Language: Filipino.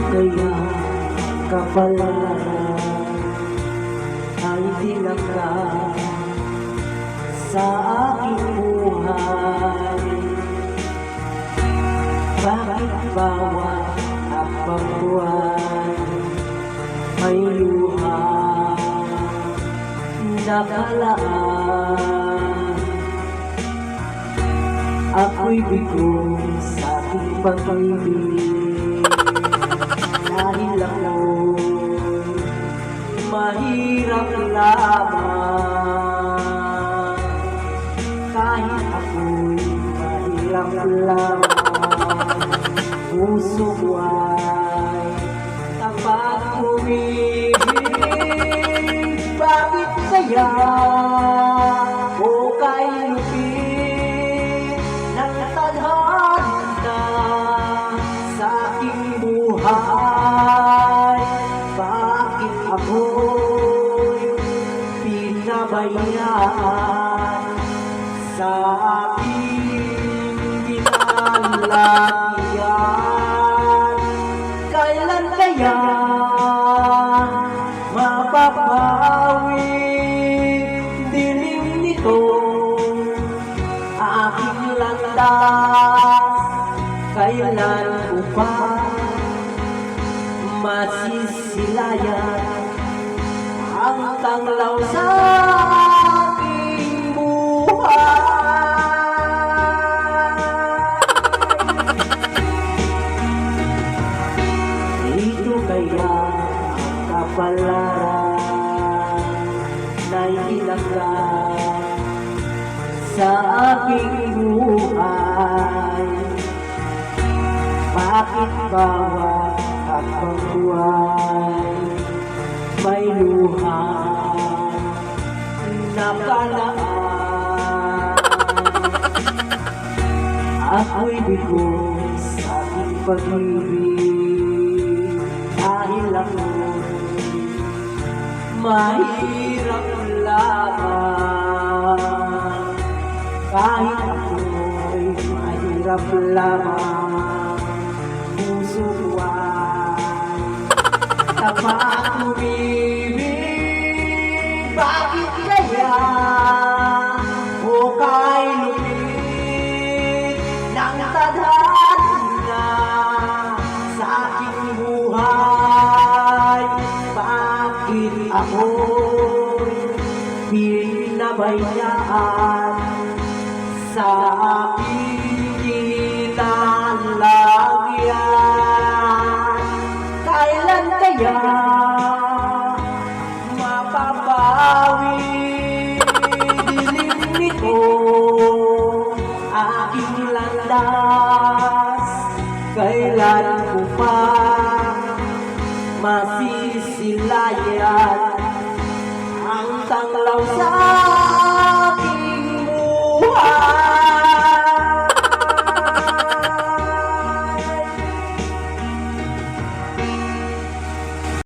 kaya kapalaran ay dilangga sa aking buhay? Bakit bawat habang buwan may luha nakalaan? Ako'y bigo sa aking pag-ibig dahil ako'y mahirap lamang. Kahit ako'y mahirap lamang, puso ko ay tapat umibig. Bakit kaya o kay lupit ng tadhana sa aking buhay? Bakit ako'y pinabayaan sa aking pinalakihan? Kailan kaya mapapawi dilim nito aking landas? Kailan ko pa masisilayan ang tanglaw sa aking buhay? Ito kaya ang kapalaran na ilangga sa aking buhay? Bakit bawat habang buwan may luha nakalaan? Ako'y bigo sa aking pag-ibig dahil ako'y mahirap lamang. Kahit ako'y mahirap lamang, puso ko ay tapat umibig. Bakit kaya o kay lupit ng tadhana sa aking buhay? Bakit ako'y pinabayaan sa aking kinalagyan? Kailan kaya mapapawi dilim nito aking landas? Kailan ko pa masisilayan ang tanglaw